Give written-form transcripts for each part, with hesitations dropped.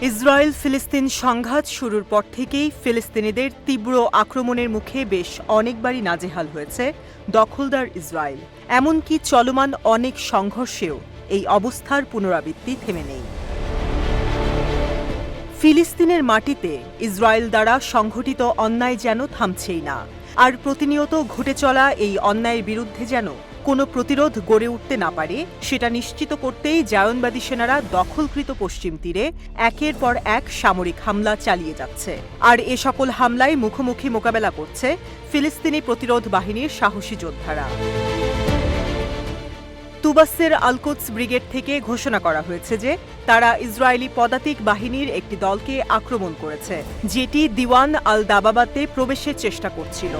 Israel ফিলিস্তিন সংঘাত শুরুর পর থেকেই ফিলিস্তিনিদের তীব্র আক্রমণের মুখে বেশ অনেকবারই নাজেহাল হয়েছে দখলদার ইসরায়েল। এমনকি চলমান অনেক সংঘর্ষেও এই অবস্থার পুনরাবৃত্তি থেমে নেই। ফিলিস্তিনের মাটিতে ইসরায়েল দ্বারা সংঘটিত অন্যায় যেন থামছেই না, আর প্রতিনিয়ত ঘটে চলা এই অন্যায়ের বিরুদ্ধে যেন কোনো প্রতিরোধ গড়ে উঠতে না পারে সেটা নিশ্চিত করতেই জায়নবাদী সেনারা দখলকৃত পশ্চিম তীরে একের পর এক সামরিক হামলা চালিয়ে যাচ্ছে। আর এ সকল হামলায় মুখোমুখি মোকাবেলা করছে ফিলিস্তিনি প্রতিরোধ বাহিনীর সাহসী যোদ্ধারা। তুবাসের আল-কুদস ব্রিগেড থেকে ঘোষণা করা হয়েছে যে তারা ইসরায়েলি পদাতিক বাহিনীর একটি দলকে আক্রমণ করেছে, যেটি দিওয়ান আল দাবাবাতে প্রবেশের চেষ্টা করছিল।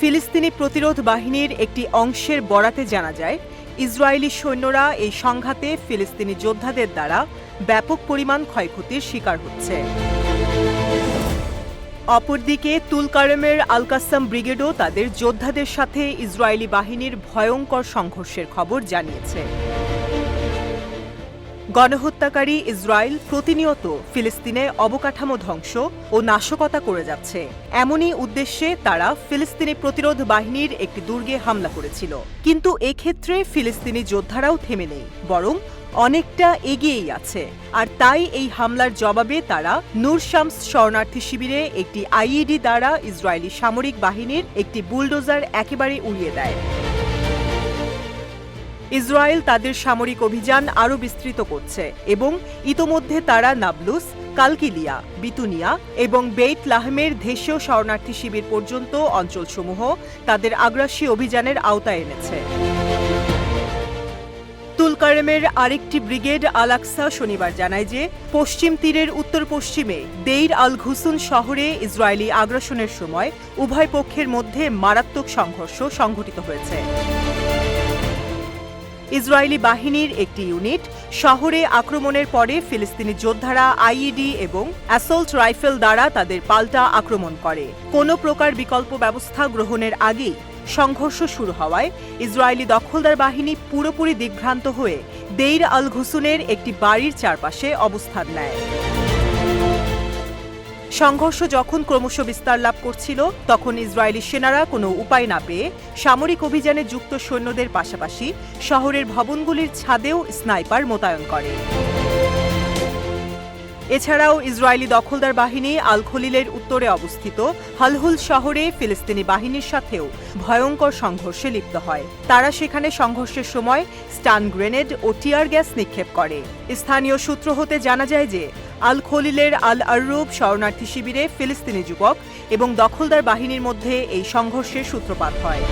ফিলিস্তিনি প্রতিরোধ বাহিনীর একটি অংশের বরাতে জানা যায়, ইসরায়েলি সৈন্যরা এই সংঘাতে ফিলিস্তিনি যোদ্ধাদের দ্বারা ব্যাপক পরিমাণ ক্ষয়ক্ষতির শিকার হচ্ছে। অপরদিকে তুলকারেমের আল কাসাম ব্রিগেডও তাদের যোদ্ধাদের সাথে ইসরায়েলি বাহিনীর ভয়ঙ্কর সংঘর্ষের খবর জানিয়েছে। গণহত্যাকারী ইসরায়েল প্রতিনিয়ত ফিলিস্তিনে অবকাঠামো ধ্বংস ও নাশকতা করে যাচ্ছে। এমনই উদ্দেশ্যে তারা ফিলিস্তিনি প্রতিরোধ বাহিনীর একটি দুর্গে হামলা করেছিল। কিন্তু এক্ষেত্রে ফিলিস্তিনি যোদ্ধারাও থেমে নেই, বরং অনেকটা এগিয়েই আছে। আর তাই এই হামলার জবাবে তারা নূর শামস শরণার্থী শিবিরে একটি আইইডি দ্বারা ইসরায়েলি সামরিক বাহিনীর একটি বুলডোজার একেবারে উড়িয়ে দেয়। ইসরায়েল তাদের সামরিক অভিযান আরও বিস্তৃত করছে এবং ইতোমধ্যে তারা নাবলুস, কালকিলিয়া, বিতুনিয়া এবং বেইত লাহমের দেশীয় শরণার্থী শিবির পর্যন্ত অঞ্চলসমূহ তাদের আগ্রাসী অভিযানের আওতায় এনেছে। তুলকারেমের আরেকটি ব্রিগেড আল আকসা শনিবার জানায় যে পশ্চিম তীরের উত্তর পশ্চিমে দেইর আল ঘুসুন শহরে ইসরায়েলি আগ্রাসনের সময় উভয় পক্ষের মধ্যে মারাত্মক সংঘর্ষ সংঘটিত হয়েছে। ইসরায়েলি বাহিনীর একটি ইউনিট শহরে আক্রমণের পরে ফিলিস্তিনি যোদ্ধারা আইইডি এবং অ্যাসল্ট রাইফেল দ্বারা তাদের পাল্টা আক্রমণ করে। কোনো প্রকার বিকল্প ব্যবস্থা গ্রহণের আগেই সংঘর্ষ শুরু হওয়ায় ইসরায়েলি দখলদার বাহিনী পুরোপুরি দিগ্ভ্রান্ত হয়ে দেইর আল ঘুসুনের একটি বাড়ির চারপাশে অবস্থান নেয়। সংঘর্ষ যখন ক্রমশ বিস্তার লাভ করছিল, তখন ইসরায়েলি সেনারা কোনো উপায় না পেয়ে সামরিক অভিযানে যুক্ত সৈন্যদের পাশাপাশি শহরের ভবনগুলির ছাদেও স্নাইপার মোতায়েন করে। এছাড়াও ইসরায়েলি দখলদার বাহিনী আল খলিলের উত্তরে অবস্থিত হালহুল শহরে ফিলিস্তিনি বাহিনীর সাথেও ভয়ঙ্কর সংঘর্ষে লিপ্ত হয়। তারা সেখানে সংঘর্ষের সময় স্টান গ্রেনেড ও টিয়ার গ্যাস নিক্ষেপ করে। স্থানীয় সূত্র হতে জানা যায় যে আল খলিলের আল আররুব শরণার্থী শিবিরে ফিলিস্তিনি যুবক এবং দখলদার বাহিনীর মধ্যে এই সংঘর্ষের সূত্রপাত হয়।